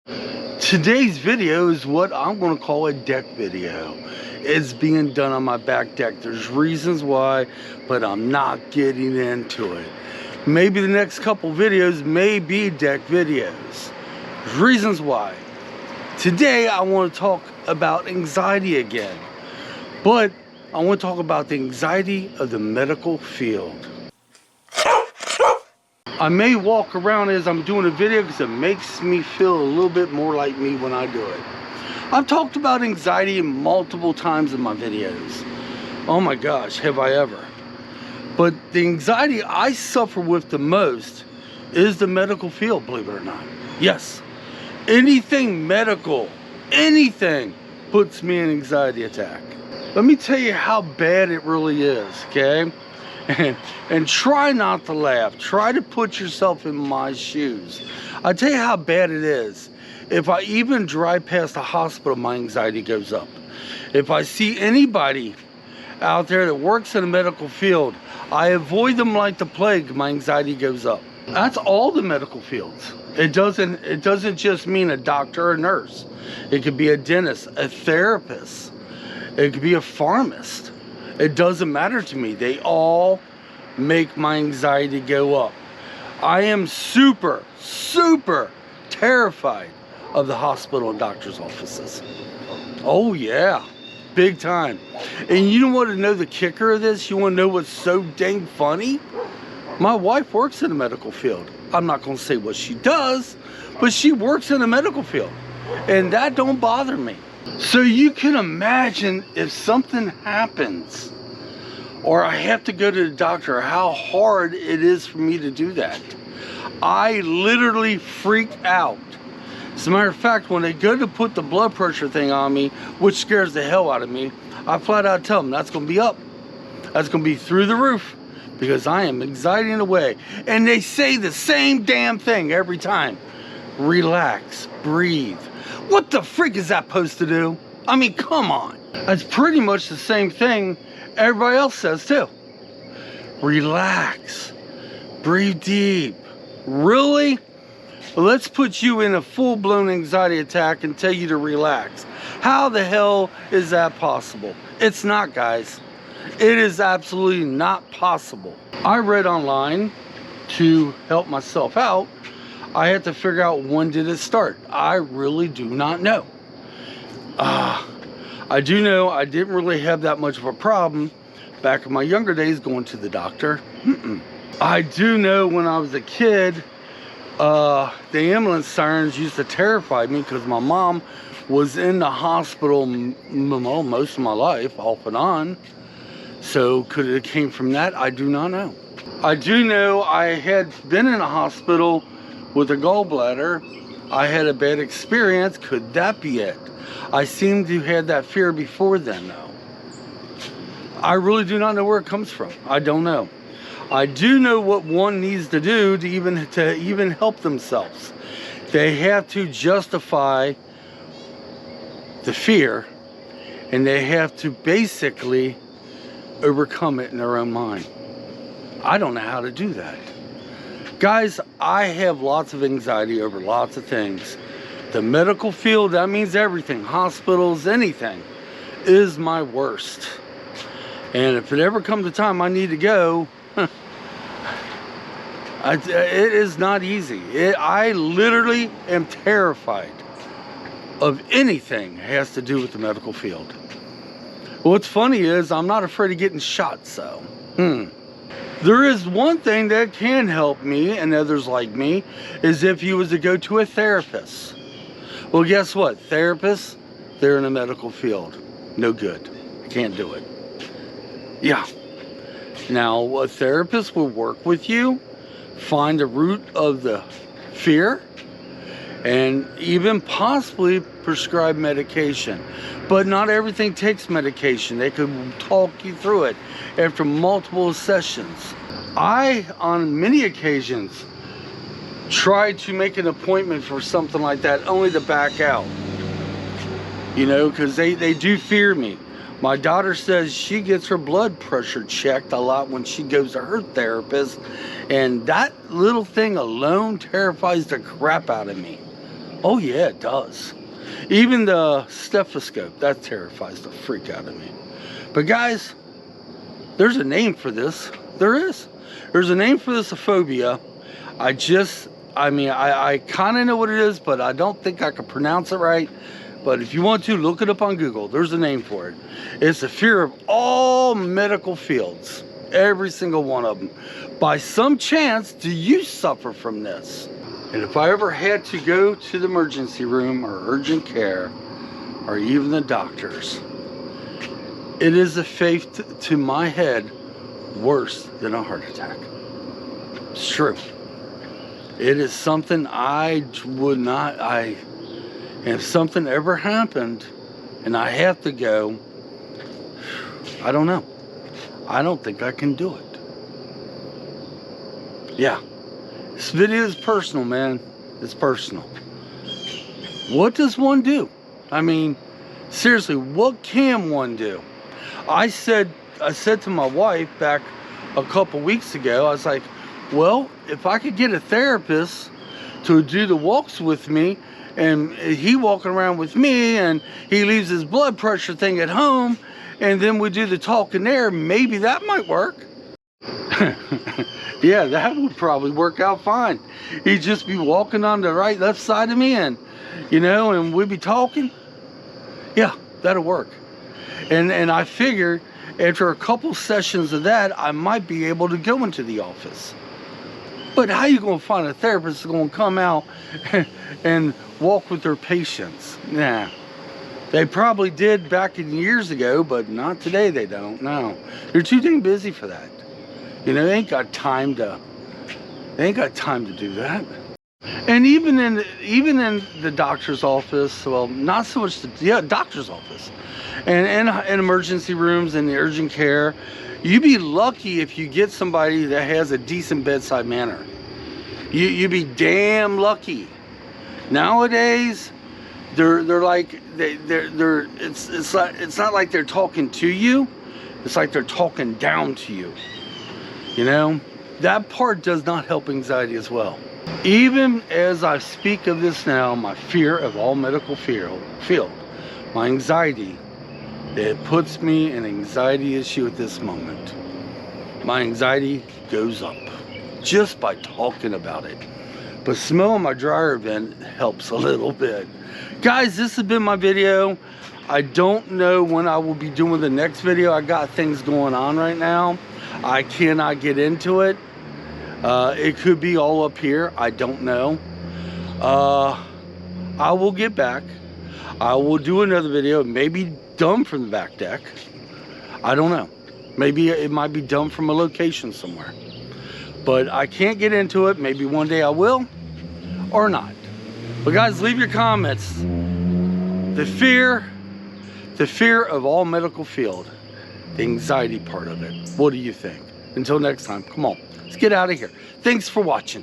Today's video is what I'm going to call a deck video. It's being done on my back deck. There's reasons why, but I'm not getting into it. Maybe the next couple videos may be deck videos. There's reasons why. Today I want to talk about anxiety again, but I want to talk about the anxiety of the medical field. I may walk around as I'm doing a video because it makes me feel a little bit more like me when I do it. I've talked about anxiety multiple times in my videos. Oh my gosh, have I ever. But the anxiety I suffer with the most is the medical field, believe it or not. Yes, anything medical, anything puts me in an anxiety attack. Let me tell you how bad it really is, okay? And try not to laugh. Try to put yourself in my shoes. I'll tell you how bad it is. If I even drive past a hospital, my anxiety goes up. If I see anybody out there that works in the medical field, I avoid them like the plague. My anxiety goes up. That's all the medical fields. It doesn't just mean a doctor or a nurse. It could be a dentist, a therapist. It could be a pharmacist. It doesn't matter to me. They all make my anxiety go up. I am super terrified of the hospital and doctor's offices. Oh yeah, big time. And you want to know the kicker of this? You want to know what's so dang funny? My wife works in the medical field. I'm not going to say what she does, but she works in the medical field. And that don't bother me. So you can imagine if something happens or I have to go to the doctor, how hard it is for me to do that. I literally freak out. As a matter of fact, when they go to put the blood pressure thing on me, which scares the hell out of me, I flat out tell them that's going to be up. That's going to be through the roof because I am anxiety in the way. And they say the same damn thing every time. Relax, breathe. What the freak is that supposed to do? I mean, come on. That's pretty much the same thing everybody else says too. Relax, breathe deep. Really? Let's put you in a full-blown anxiety attack and tell you to relax. How the hell is that possible? It's not, guys. It is absolutely not possible. I read online to help myself out. I had to figure out when did it start. I really do not know. I do know I didn't really have that much of a problem back in my younger days going to the doctor. I do know when I was a kid, the ambulance sirens used to terrify me because my mom was in the hospital most of my life, off and on. So could it came from that? I do not know. I do know I had been in a hospital with a gallbladder. I had a bad experience. Could that be it? I seem to have had that fear before then, though. I really do not know where it comes from. I don't know. I do know what one needs to do to even help themselves. They have to justify the fear, and they have to basically overcome it in their own mind. I don't know how to do that. Guys, I have lots of anxiety over lots of things. The medical field, that means everything. Hospitals, anything, is my worst. And if it ever comes a time I need to go, it is not easy. I literally am terrified of anything that has to do with the medical field. What's funny is I'm not afraid of getting shot, so. There is one thing that can help me and others like me, is if you was to go to a therapist. Well, guess what? Therapists, they're in the medical field. No good. Can't do it. Yeah. Now, a therapist will work with you, find the root of the fear, and even possibly prescribe medication. But not everything takes medication. They could talk you through it after multiple sessions. I, on many occasions, tried to make an appointment for something like that, only to back out. You know, because they do fear me. My daughter says she gets her blood pressure checked a lot when she goes to her therapist, and that little thing alone terrifies the crap out of me. Oh yeah, it does. Even the stethoscope, that terrifies the freak out of me. But guys, there's a name for this. There's a name for this phobia. I kind of know what it is, but I don't think I can pronounce it right. But if you want to, look it up on Google. There's a name for it. It's the fear of all medical fields. Every single one of them. By some chance, do you suffer from this? And if I ever had to go to the emergency room or urgent care, or even the doctors, it is a fate to my head worse than a heart attack. It's true. It is something I would not, if something ever happened and I have to go, I don't know. I don't think I can do it. Yeah. This video is personal, man. It's personal. What does one do? I mean, seriously, what can one do? I said to my wife back a couple weeks ago, I was like, well, if I could get a therapist to do the walks with me, and he walking around with me, and he leaves his blood pressure thing at home, and then we do the talking there, maybe that might work. Yeah, that would probably work out fine. He'd just be walking on the right, left side of me, and and we'd be talking. Yeah, that'll work. And I figured after a couple sessions of that, I might be able to go into the office. But how you gonna find a therapist that's gonna come out and walk with their patients? Nah. They probably did back in years ago, but not today. They don't. No, they're too dang busy for that. They ain't got time to do that. And even in the doctor's office, well, not so much doctor's office, and in emergency rooms and the urgent care, you'd be lucky if you get somebody that has a decent bedside manner. You'd be damn lucky. Nowadays, it's not like they're talking to you. It's like they're talking down to you. That part does not help anxiety as well. Even as I speak of this now, my fear of all medical field, my anxiety, it puts me in an anxiety issue at this moment. My anxiety goes up just by talking about it. But smelling my dryer vent helps a little bit. Guys, this has been my video. I don't know when I will be doing the next video. I got things going on right now. I cannot get into it. It could be all up here. I don't know. I will get back. I will do another video. Maybe done from the back deck. I don't know. Maybe it might be done from a location somewhere. But I can't get into it. Maybe one day I will or not. But guys, leave your comments. The fear of all medical field. The anxiety part of it. What do you think? Until next time, come on, let's get out of here. Thanks for watching.